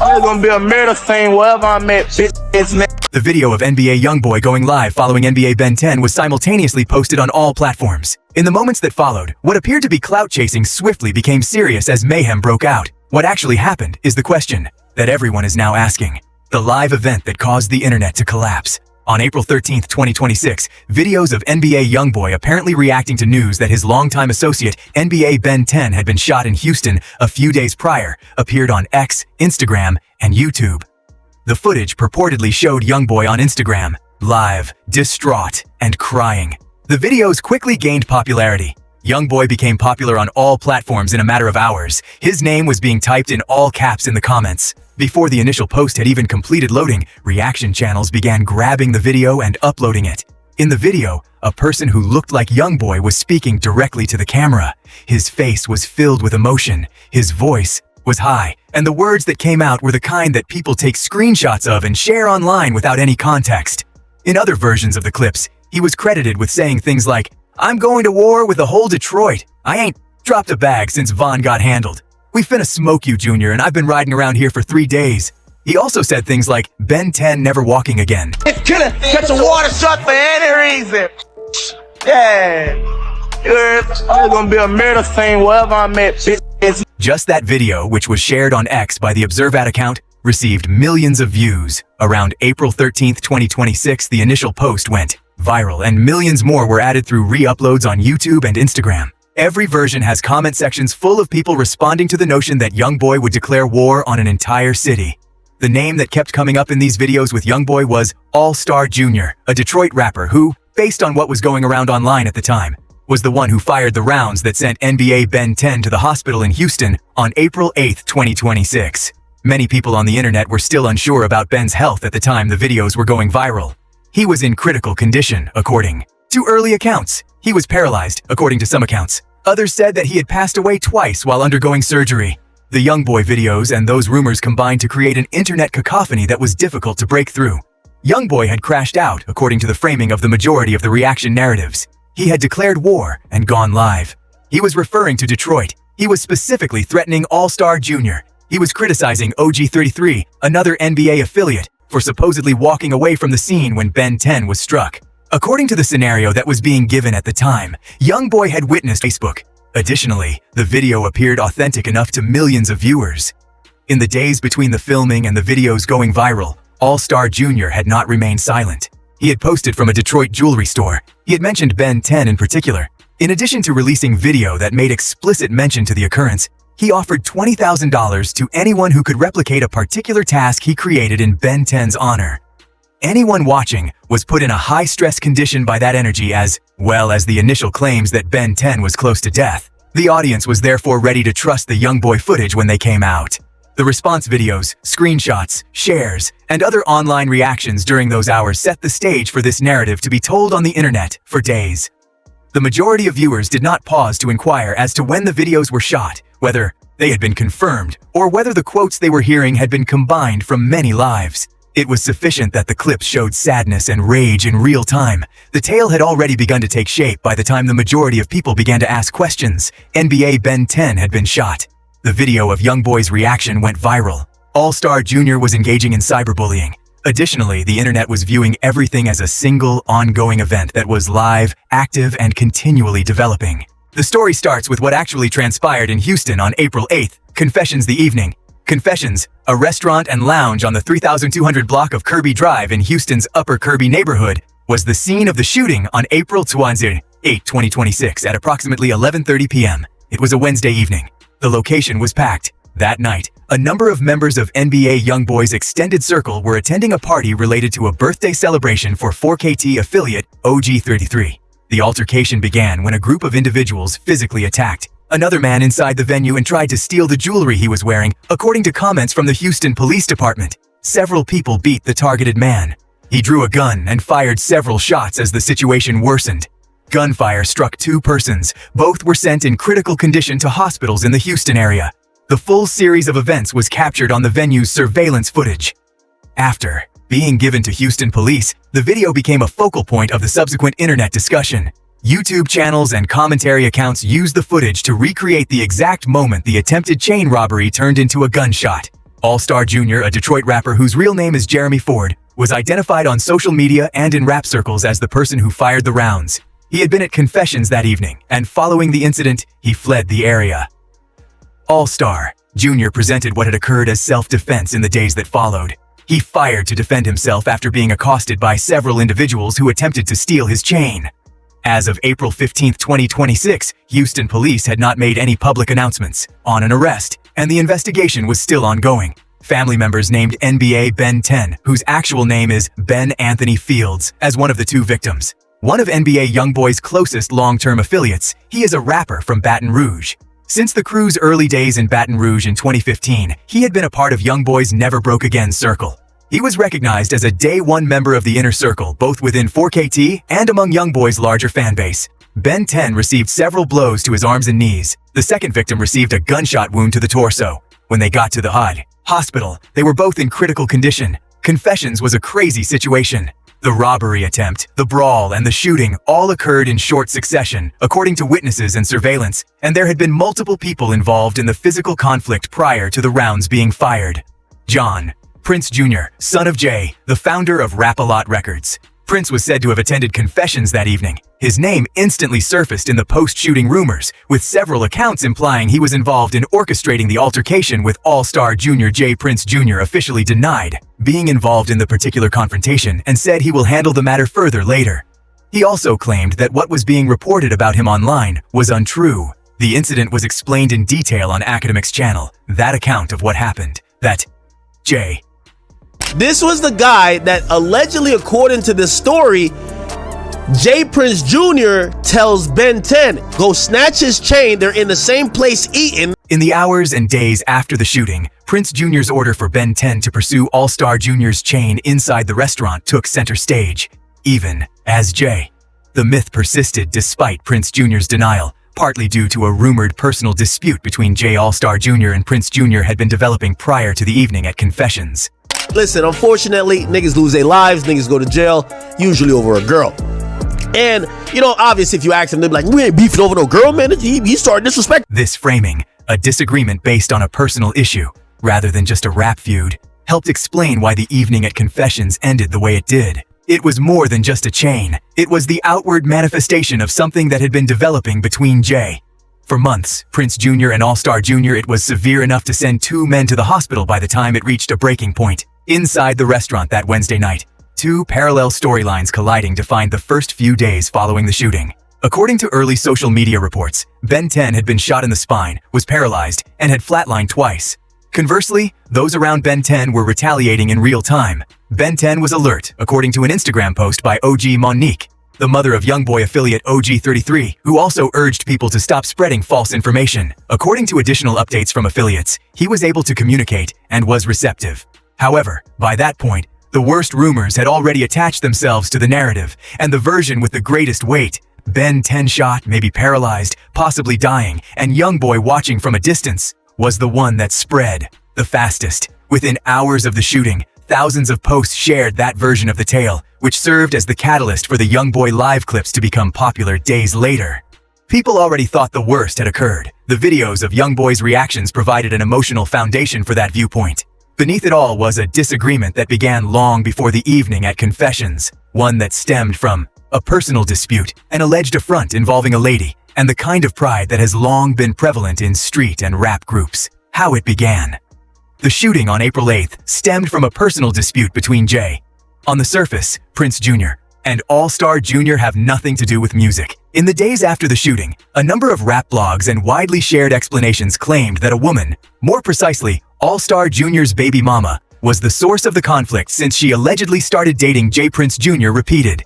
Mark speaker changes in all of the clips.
Speaker 1: There's gonna be a murder scene wherever I'm at, bitch. It's me.
Speaker 2: The video of NBA Youngboy going live following NBA Ben 10 was simultaneously posted on all platforms. In the moments that followed, what appeared to be clout chasing swiftly became serious as mayhem broke out. What actually happened is the question that everyone is now asking. The live event that caused the internet to collapse. On April 13, 2026, videos of NBA Youngboy apparently reacting to news that his longtime associate NBA Ben 10 had been shot in Houston a few days prior appeared on X, Instagram, and YouTube. The footage purportedly showed Youngboy on Instagram, live, distraught, and crying. The videos quickly gained popularity. Youngboy became popular on all platforms in a matter of hours. His name was being typed in all caps in the comments. Before the initial post had even completed loading, reaction channels began grabbing the video and uploading it. In the video, a person who looked like Youngboy was speaking directly to the camera. His face was filled with emotion. His voice was high, and the words that came out were the kind that people take screenshots of and share online without any context. In other versions of the clips, he was credited with saying things like, "I'm going to war with the whole Detroit. I ain't dropped a bag since Vaughn got handled. We finna smoke you, Junior, and I've been riding around here for 3 days." He also said things like, Ben 10 never walking again.
Speaker 1: It's killing. Cut your water shut for any reason. Yeah. There's gonna be a murder scene wherever I'm at, bitch. It's
Speaker 2: Just that video, which was shared on X by the Observat account, received millions of views. Around April 13, 2026, the initial post went viral, and millions more were added through re-uploads on YouTube and Instagram. Every version has comment sections full of people responding to the notion that Youngboy would declare war on an entire city. The name that kept coming up in these videos with Youngboy was All-Star Jr., a Detroit rapper who, based on what was going around online at the time, was the one who fired the rounds that sent NBA Ben 10 to the hospital in Houston on April 8, 2026. Many people on the internet were still unsure about Ben's health at the time the videos were going viral. He was in critical condition, according to early accounts. He was paralyzed, according to some accounts. Others said that he had passed away twice while undergoing surgery. The Youngboy videos and those rumors combined to create an internet cacophony that was difficult to break through. Youngboy had crashed out, according to the framing of the majority of the reaction narratives. He had declared war and gone live. He was referring to Detroit. He was specifically threatening All-Star Jr. He was criticizing OG33, another NBA affiliate, for supposedly walking away from the scene when Ben 10 was struck. According to the scenario that was being given at the time, Youngboy had witnessed Facebook. Additionally, the video appeared authentic enough to millions of viewers. In the days between the filming and the videos going viral, All-Star Jr. had not remained silent. He had posted from a Detroit jewelry store. He had mentioned Ben 10 in particular. In addition to releasing video that made explicit mention to the occurrence, he offered $20,000 to anyone who could replicate a particular task he created in Ben 10's honor. Anyone watching was put in a high-stress condition by that energy as well as the initial claims that Ben 10 was close to death. The audience was therefore ready to trust the Youngboy footage when they came out. The response videos, screenshots, shares, and other online reactions during those hours set the stage for this narrative to be told on the internet for days. The majority of viewers did not pause to inquire as to when the videos were shot, whether they had been confirmed, or whether the quotes they were hearing had been combined from many lives. It was sufficient that the clips showed sadness and rage in real time. The tale had already begun to take shape by the time the majority of people began to ask questions. NBA Ben 10 had been shot. The video of Youngboy's reaction went viral. All-Star Jr. was engaging in cyberbullying. Additionally, the internet was viewing everything as a single, ongoing event that was live, active, and continually developing. The story starts with what actually transpired in Houston on April 8th, Confessions the evening. Confessions, a restaurant and lounge on the 3200 block of Kirby Drive in Houston's Upper Kirby neighborhood, was the scene of the shooting on April 8, 2026 at approximately 11:30 p.m. It was a Wednesday evening. The location was packed. That night, a number of members of NBA Youngboy's extended circle were attending a party related to a birthday celebration for 4KT affiliate OG33. The altercation began when a group of individuals physically attacked another man inside the venue and tried to steal the jewelry he was wearing, according to comments from the Houston Police Department. Several people beat the targeted man. He drew a gun and fired several shots as the situation worsened. Gunfire struck 2 persons. Both were sent in critical condition to hospitals in the Houston area. The full series of events was captured on the venue's surveillance footage. After being given to Houston police, the video became a focal point of the subsequent internet discussion. YouTube channels and commentary accounts used the footage to recreate the exact moment the attempted chain robbery turned into a gunshot. All-Star Jr., a Detroit rapper whose real name is Jeremy Ford, was identified on social media and in rap circles as the person who fired the rounds. He had been at Confessions that evening, and following the incident, he fled the area. All-Star Jr. presented what had occurred as self-defense in the days that followed. He fired to defend himself after being accosted by several individuals who attempted to steal his chain. As of April 15, 2026, Houston police had not made any public announcements on an arrest, and the investigation was still ongoing. Family members named NBA Ben 10, whose actual name is Ben Anthony Fields, as one of the two victims. One of NBA Youngboy's closest long-term affiliates, he is a rapper from Baton Rouge. Since the crew's early days in Baton Rouge in 2015, he had been a part of Youngboy's Never Broke Again circle. He was recognized as a day one member of the inner circle, both within 4KT and among Youngboy's larger fan base. Ben 10 received several blows to his arms and knees. The second victim received a gunshot wound to the torso. When they got to the hospital, they were both in critical condition. Confessions was a crazy situation. The robbery attempt, the brawl, and the shooting all occurred in short succession, according to witnesses and surveillance, and there had been multiple people involved in the physical conflict prior to the rounds being fired. John Prince Jr., son of Jay, the founder of Rap-A-Lot Records. Prince was said to have attended Confessions that evening. His name instantly surfaced in the post-shooting rumors, with several accounts implying he was involved in orchestrating the altercation, with All-Star Jr. Jay Prince Jr. officially denied being involved in the particular confrontation and said he will handle the matter further later. He also claimed that what was being reported about him online was untrue. The incident was explained in detail on Academic's channel, that account of what happened, that Jay.
Speaker 3: This was the guy that allegedly, according to this story, Jay Prince Jr. tells Ben 10, go snatch his chain, they're in the same place eating.
Speaker 2: In the hours and days after the shooting, Prince Jr.'s order for Ben 10 to pursue All-Star Jr.'s chain inside the restaurant took center stage, even as Jay. The myth persisted despite Prince Jr.'s denial, partly due to a rumored personal dispute between Jay All-Star Jr. and Prince Jr. had been developing prior to the evening at Confessions.
Speaker 3: Listen, unfortunately, niggas lose their lives, niggas go to jail, usually over a girl. And, you know, obviously if you ask them, they'll be like, we ain't beefing over no girl, man. He started disrespect.
Speaker 2: This framing, a disagreement based on a personal issue, rather than just a rap feud, helped explain why the evening at Confessions ended the way it did. It was more than just a chain. It was the outward manifestation of something that had been developing between Jay. For months, Prince Jr. and All-Star Jr. it was severe enough to send two men to the hospital by the time it reached a breaking point. Inside the restaurant that Wednesday night, two parallel storylines colliding defined the first few days following the shooting. According to early social media reports, Ben 10 had been shot in the spine, was paralyzed, and had flatlined twice. Conversely, those around Ben 10 were retaliating in real time. Ben 10 was alert, according to an Instagram post by OG Monique, the mother of Youngboy affiliate OG33, who also urged people to stop spreading false information. According to additional updates from affiliates, he was able to communicate and was receptive. However, by that point, the worst rumors had already attached themselves to the narrative, and the version with the greatest weight, Ben 10 shot, maybe paralyzed, possibly dying, and Youngboy watching from a distance, was the one that spread the fastest. Within hours of the shooting, thousands of posts shared that version of the tale, which served as the catalyst for the Youngboy live clips to become popular days later. People already thought the worst had occurred. The videos of Youngboy's reactions provided an emotional foundation for that viewpoint. Beneath it all was a disagreement that began long before the evening at Confessions, one that stemmed from a personal dispute, an alleged affront involving a lady, and the kind of pride that has long been prevalent in street and rap groups. How it began. The shooting on April 8th stemmed from a personal dispute between Jay. On the surface, Prince Jr. and All-Star Jr. have nothing to do with music. In the days after the shooting, a number of rap blogs and widely shared explanations claimed that a woman, more precisely, All-Star Jr.'s baby mama, was the source of the conflict since she allegedly started dating Jay Prince Jr. repeated.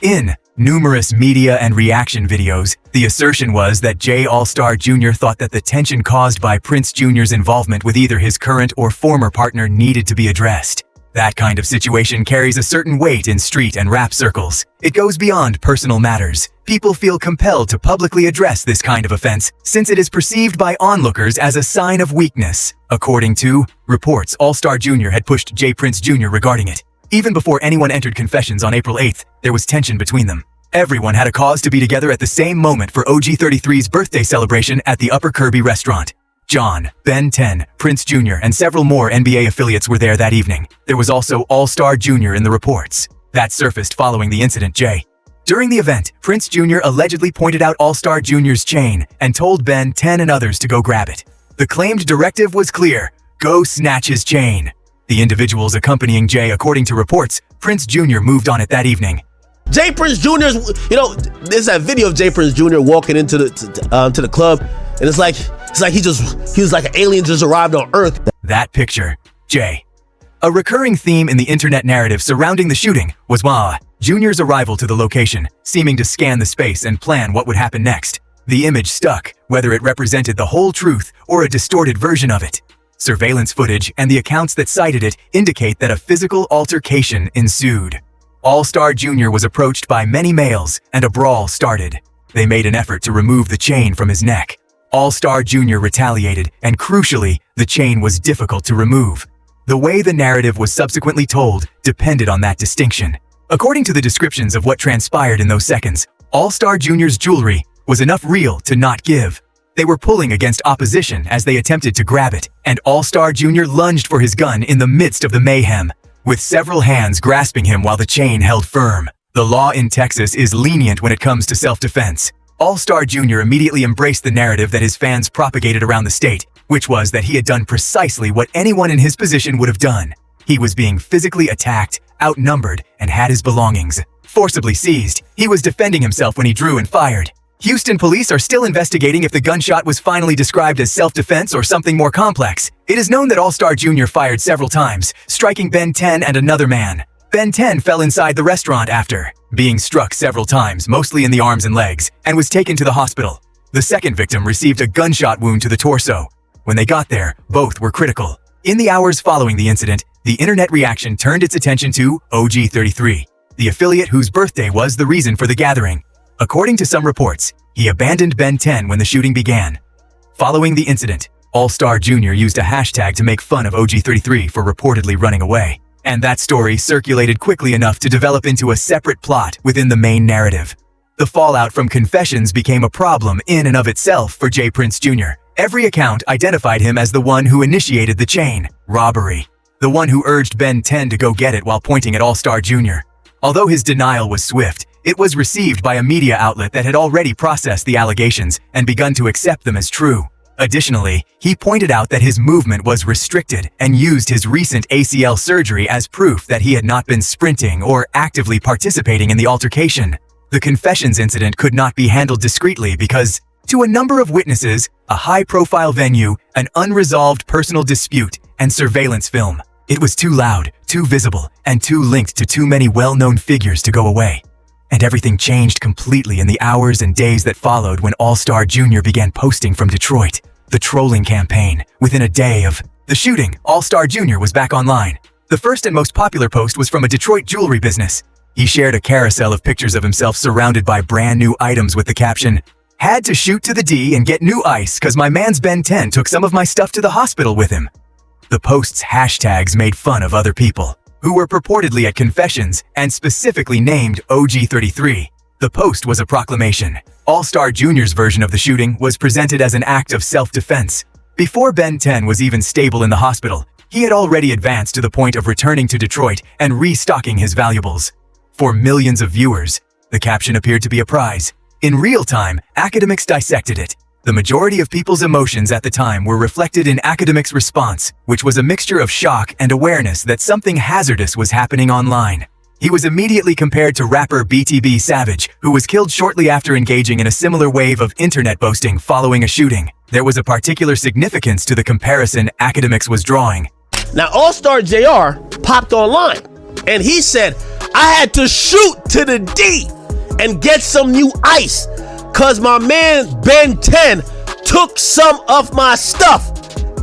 Speaker 2: In numerous media and reaction videos, the assertion was that Jay All-Star Jr. thought that the tension caused by Prince Jr.'s involvement with either his current or former partner needed to be addressed. That kind of situation carries a certain weight in street and rap circles. It goes beyond personal matters. People feel compelled to publicly address this kind of offense since it is perceived by onlookers as a sign of weakness. According to reports, All-Star Jr. had pushed Jay Prince Jr. regarding it. Even before anyone entered Confessions on April 8th, there was tension between them. Everyone had a cause to be together at the same moment for OG33's birthday celebration at the Upper Kirby restaurant. John, Ben 10, Prince Jr., and several more NBA affiliates were there that evening. There was also All-Star Jr. in the reports. That surfaced following the incident, Jay. During the event, Prince Jr. allegedly pointed out All-Star Jr.'s chain and told Ben 10 and others to go grab it. The claimed directive was clear: go snatch his chain. The individuals accompanying Jay, according to reports, Prince Jr. moved on it that evening.
Speaker 3: Jay Prince Jr.'s, there's that video of Jay Prince Jr. walking into the club, and it's like he was like an alien just arrived on Earth.
Speaker 2: That picture, Jay. A recurring theme in the internet narrative surrounding the shooting was Jr.'s arrival to the location, seeming to scan the space and plan what would happen next. The image stuck, whether it represented the whole truth or a distorted version of it. Surveillance footage and the accounts that cited it indicate that a physical altercation ensued. All-Star Jr. was approached by many males, and a brawl started. They made an effort to remove the chain from his neck. All-Star Jr. retaliated, and crucially, the chain was difficult to remove. The way the narrative was subsequently told depended on that distinction. According to the descriptions of what transpired in those seconds, All-Star Jr.'s jewelry was enough real to not give. They were pulling against opposition as they attempted to grab it, and All-Star Jr. lunged for his gun in the midst of the mayhem, with several hands grasping him while the chain held firm. The law in Texas is lenient when it comes to self-defense. All-Star Jr. immediately embraced the narrative that his fans propagated around the state, which was that he had done precisely what anyone in his position would have done. He was being physically attacked, outnumbered, and had his belongings forcibly seized. He was defending himself when he drew and fired. Houston police are still investigating if the gunshot was finally described as self-defense or something more complex. It is known that All-Star Jr. fired several times, striking Ben 10 and another man. Ben 10 fell inside the restaurant after being struck several times, mostly in the arms and legs, and was taken to the hospital. The second victim received a gunshot wound to the torso. When they got there, both were critical. In the hours following the incident, the internet reaction turned its attention to OG33, the affiliate whose birthday was the reason for the gathering. According to some reports, he abandoned Ben 10 when the shooting began. Following the incident, All-Star Jr. used a hashtag to make fun of OG33 for reportedly running away. And that story circulated quickly enough to develop into a separate plot within the main narrative. The fallout from confessions became a problem in and of itself for Jay Prince Jr. Every account identified him as the one who initiated the chain robbery, the one who urged Ben 10 to go get it while pointing at All-Star Jr. Although his denial was swift, it was received by a media outlet that had already processed the allegations and begun to accept them as true. Additionally, he pointed out that his movement was restricted and used his recent ACL surgery as proof that he had not been sprinting or actively participating in the altercation. The confessions incident could not be handled discreetly because, to a number of witnesses, a high-profile venue, an unresolved personal dispute, and surveillance film, it was too loud, too visible, and too linked to too many well-known figures to go away. And everything changed completely in the hours and days that followed when All-Star Jr. began posting from Detroit. The trolling campaign. Within a day of the shooting, All-Star Jr. was back online. The first and most popular post was from a Detroit jewelry business. He shared a carousel of pictures of himself surrounded by brand new items with the caption, "Had to shoot to the D and get new ice cause my man's Ben 10 took some of my stuff to the hospital with him." The post's hashtags made fun of other people who were purportedly at confessions and specifically named OG33. The post was a proclamation. All-Star Jr.'s version of the shooting was presented as an act of self-defense. Before Ben 10 was even stable in the hospital, he had already advanced to the point of returning to Detroit and restocking his valuables. For millions of viewers, the caption appeared to be a prize. In real time, academics dissected it. The majority of people's emotions at the time were reflected in academics' response, which was a mixture of shock and awareness that something hazardous was happening online. He was immediately compared to rapper BTB Savage, who was killed shortly after engaging in a similar wave of internet boasting following a shooting. There was a particular significance to the comparison academics was drawing.
Speaker 3: Now, All-Star JR popped online, and he said, "I had to shoot to the D and get some new ice, cause my man Ben 10 took some of my stuff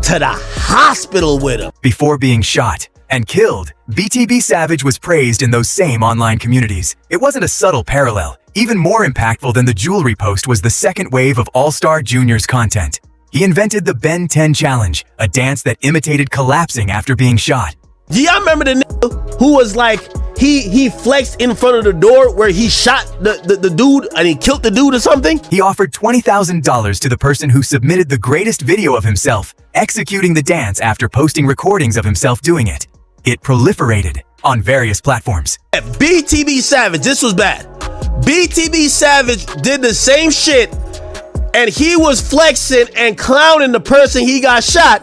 Speaker 3: to the hospital with him."
Speaker 2: Before being shot and killed, BTB Savage was praised in those same online communities. It wasn't a subtle parallel. Even more impactful than the jewelry post was the second wave of All-Star Jr.'s content. He invented the Ben 10 Challenge, a dance that imitated collapsing after being shot.
Speaker 3: Yeah, I remember the nigga who was like, he flexed in front of the door where he shot the dude and he killed the dude or something?
Speaker 2: He offered $20,000 to the person who submitted the greatest video of himself executing the dance after posting recordings of himself doing it. It proliferated on various platforms.
Speaker 3: BTB Savage, this was bad. BTB Savage did the same shit, and he was flexing and clowning the person he got shot,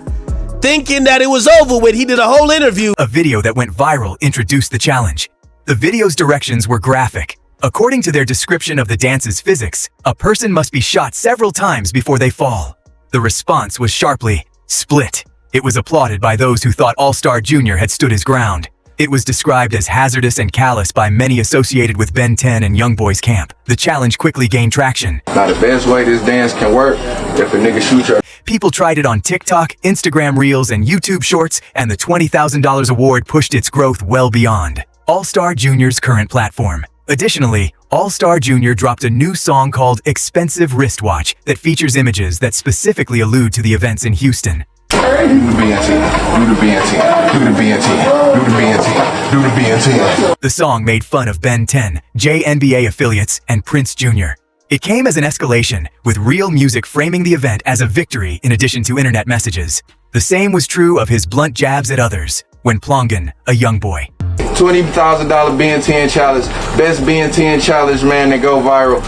Speaker 3: thinking that it was over with. He did a whole interview.
Speaker 2: A video that went viral introduced the challenge. The video's directions were graphic. According to their description of the dance's physics, a person must be shot several times before they fall. The response was sharply split. It was applauded by those who thought All-Star Jr. had stood his ground. It was described as hazardous and callous by many associated with Ben 10 and Youngboy's camp. The challenge quickly gained traction.
Speaker 4: Now the best way this dance can work, if a nigga shoot your...
Speaker 2: People tried it on TikTok, Instagram Reels, and YouTube Shorts, and the $20,000 award pushed its growth well beyond All-Star Jr.'s current platform. Additionally, All-Star Jr. dropped a new song called Expensive Wristwatch that features images that specifically allude to the events in Houston.
Speaker 4: Do the BNT, do the BNT, do the BNT, do the BNT, do the BNT.
Speaker 2: The song made fun of Ben 10, JNBA affiliates, and Prince Jr. It came as an escalation, with real music framing the event as a victory in addition to internet messages. The same was true of his blunt jabs at others, when Plongan, a young boy.
Speaker 4: $20,000 BN10 challenge, best BN10 challenge, man, that go viral.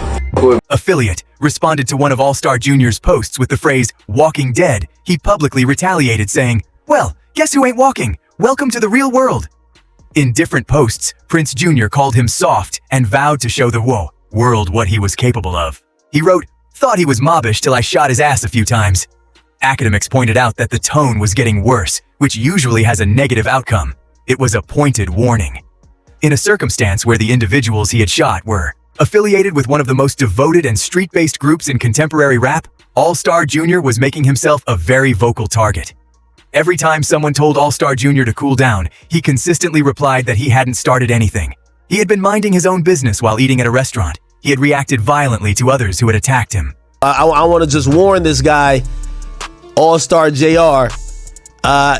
Speaker 2: Affiliate responded to one of All-Star Jr.'s posts with the phrase, "Walking Dead." He publicly retaliated, saying, "Well, guess who ain't walking? Welcome to the real world." In different posts, Prince Jr. called him soft and vowed to show the world what he was capable of. He wrote, "Thought he was mobbish till I shot his ass a few times." Academics pointed out that the tone was getting worse, which usually has a negative outcome. It was a pointed warning. In a circumstance where the individuals he had shot were affiliated with one of the most devoted and street-based groups in contemporary rap, All-Star Jr. was making himself a very vocal target. Every time someone told All-Star Jr. to cool down, he consistently replied that he hadn't started anything. He had been minding his own business while eating at a restaurant. He had reacted violently to others who had attacked him.
Speaker 3: I want to just warn this guy, All-Star JR.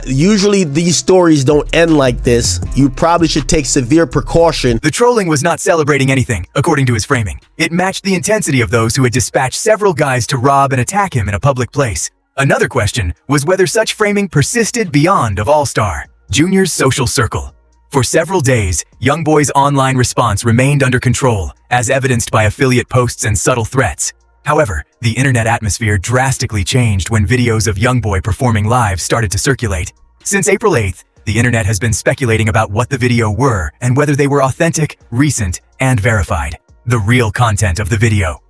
Speaker 3: Usually these stories don't end like this. You probably should take severe precaution.
Speaker 2: The trolling was not celebrating anything, according to his framing. It matched the intensity of those who had dispatched several guys to rob and attack him in a public place. Another question was whether such framing persisted beyond of All-Star Jr.'s social circle. For several days, Youngboy's online response remained under control, as evidenced by affiliate posts and subtle threats. However, the internet atmosphere drastically changed when videos of Youngboy performing live started to circulate. Since April 8th, the internet has been speculating about what the video were and whether they were authentic, recent, and verified. The real content of the video.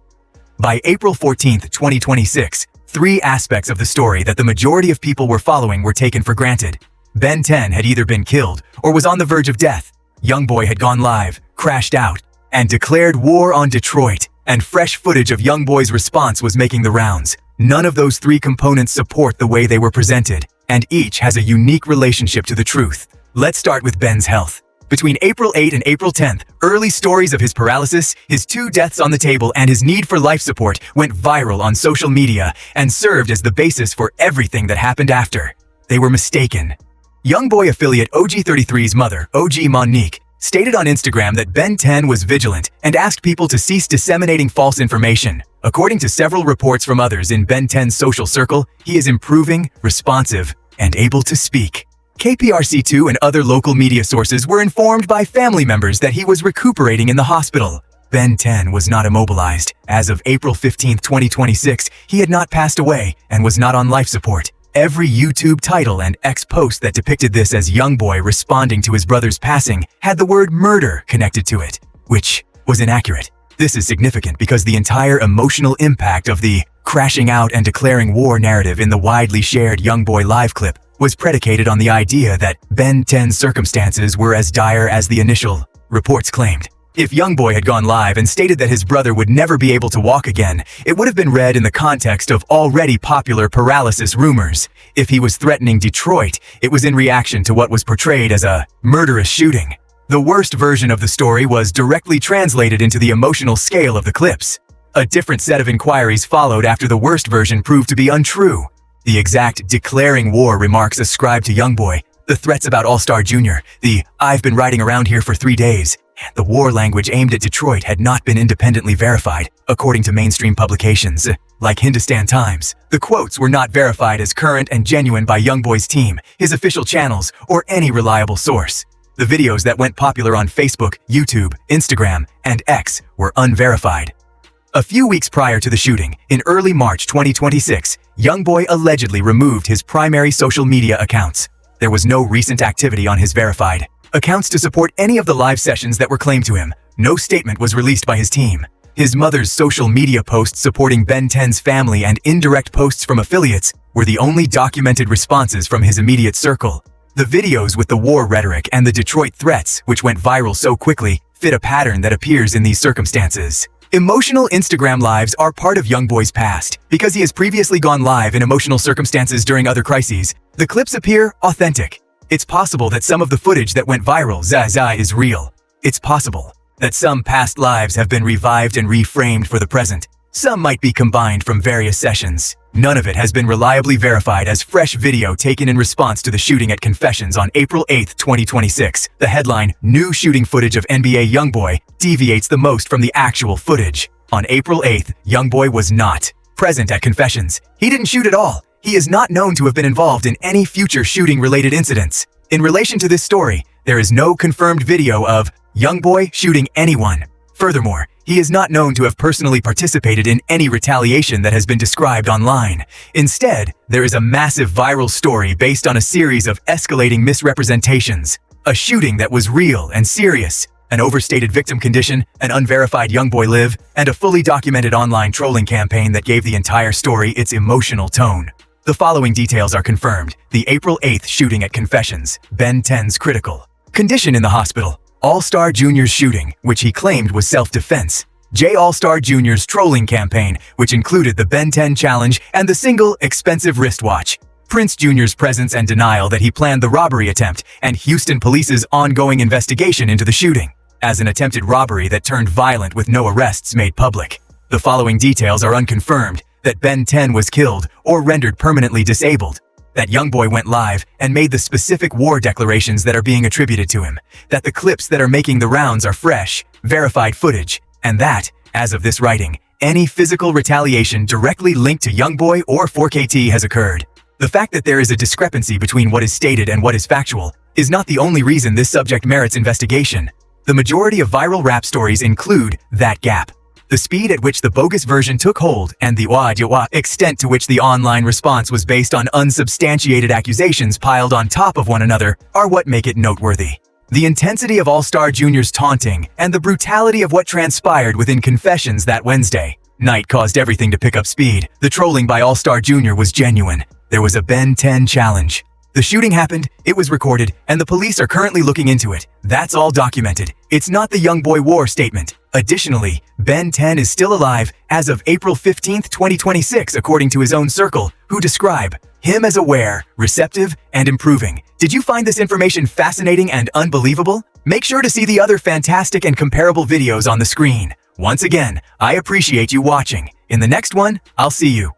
Speaker 2: By April 14th, 2026, three aspects of the story that the majority of people were following were taken for granted. Ben 10 had either been killed or was on the verge of death. Youngboy had gone live, crashed out, and declared war on Detroit. And fresh footage of Youngboy's response was making the rounds. None of those three components support the way they were presented, and each has a unique relationship to the truth. Let's start with Ben's health. Between April 8 and April 10th, early stories of his paralysis, his 2 deaths on the table, and his need for life support went viral on social media and served as the basis for everything that happened after. They were mistaken. Youngboy affiliate OG33's mother, OG Monique, stated on Instagram that Ben 10 was vigilant and asked people to cease disseminating false information. According to several reports from others in Ben 10's social circle, he is improving, responsive, and able to speak. KPRC2 and other local media sources were informed by family members that he was recuperating in the hospital. Ben 10 was not immobilized. As of April 15, 2026, he had not passed away and was not on life support. Every YouTube title and X post that depicted this as Youngboy responding to his brother's passing had the word murder connected to it, which was inaccurate. This is significant because the entire emotional impact of the crashing out and declaring war narrative in the widely shared Youngboy live clip was predicated on the idea that Ben 10's circumstances were as dire as the initial reports claimed. If Youngboy had gone live and stated that his brother would never be able to walk again, it would have been read in the context of already popular paralysis rumors. If he was threatening Detroit, it was in reaction to what was portrayed as a murderous shooting. The worst version of the story was directly translated into the emotional scale of the clips. A different set of inquiries followed after the worst version proved to be untrue. The exact declaring war remarks ascribed to Youngboy The threats about All-Star Jr., the "I've been riding around here for 3 days," and the war language aimed at Detroit had not been independently verified, according to mainstream publications. Like Hindustan Times, the quotes were not verified as current and genuine by Youngboy's team, his official channels, or any reliable source. The videos that went popular on Facebook, YouTube, Instagram, and X were unverified. A few weeks prior to the shooting, in early March 2026, Youngboy allegedly removed his primary social media accounts. There was no recent activity on his verified accounts to support any of the live sessions that were claimed to him. No statement was released by his team. His mother's social media posts supporting Ben 10's family and indirect posts from affiliates were the only documented responses from his immediate circle. The videos with the war rhetoric and the Detroit threats, which went viral so quickly, fit a pattern that appears in these circumstances. Emotional Instagram lives are part of Youngboy's past. Because he has previously gone live in emotional circumstances during other crises, the clips appear authentic. It's possible that some of the footage that went viral is real. It's possible that some past lives have been revived and reframed for the present. Some might be combined from various sessions. None of it has been reliably verified as fresh video taken in response to the shooting at Confessions on April 8, 2026. The headline, "New Shooting Footage of NBA Youngboy," deviates the most from the actual footage. On April 8th, Youngboy was not present at Confessions. He didn't shoot at all. He is not known to have been involved in any future shooting-related incidents. In relation to this story, there is no confirmed video of Youngboy shooting anyone. Furthermore, he is not known to have personally participated in any retaliation that has been described online. Instead, there is a massive viral story based on a series of escalating misrepresentations. A shooting that was real and serious, an overstated victim condition, an unverified Youngboy live, and a fully documented online trolling campaign that gave the entire story its emotional tone. The following details are confirmed. The April 8th shooting at Confessions, Ben 10's critical condition in the hospital. All-Star Jr.'s shooting, which he claimed was self-defense. J. All-Star Jr.'s trolling campaign, which included the Ben 10 challenge and the single, expensive wristwatch. Prince Jr.'s presence and denial that he planned the robbery attempt, and Houston police's ongoing investigation into the shooting, as an attempted robbery that turned violent with no arrests made public. The following details are unconfirmed: that Ben 10 was killed or rendered permanently disabled, that Youngboy went live and made the specific war declarations that are being attributed to him, that the clips that are making the rounds are fresh, verified footage, and that, as of this writing, any physical retaliation directly linked to Youngboy or 4KT has occurred. The fact that there is a discrepancy between what is stated and what is factual is not the only reason this subject merits investigation. The majority of viral rap stories include that gap. The speed at which the bogus version took hold and the extent to which the online response was based on unsubstantiated accusations piled on top of one another are what make it noteworthy. The intensity of All-Star Jr.'s taunting and the brutality of what transpired within Confessions that Wednesday night caused everything to pick up speed. The trolling by All-Star Jr. was genuine. There was a Ben 10 challenge. The shooting happened, it was recorded, and the police are currently looking into it. That's all documented. It's not the Youngboy war statement. Additionally, Ben 10 is still alive as of April 15, 2026, according to his own circle, who describe him as aware, receptive, and improving. Did you find this information fascinating and unbelievable? Make sure to see the other fantastic and comparable videos on the screen. Once again, I appreciate you watching. In the next one, I'll see you.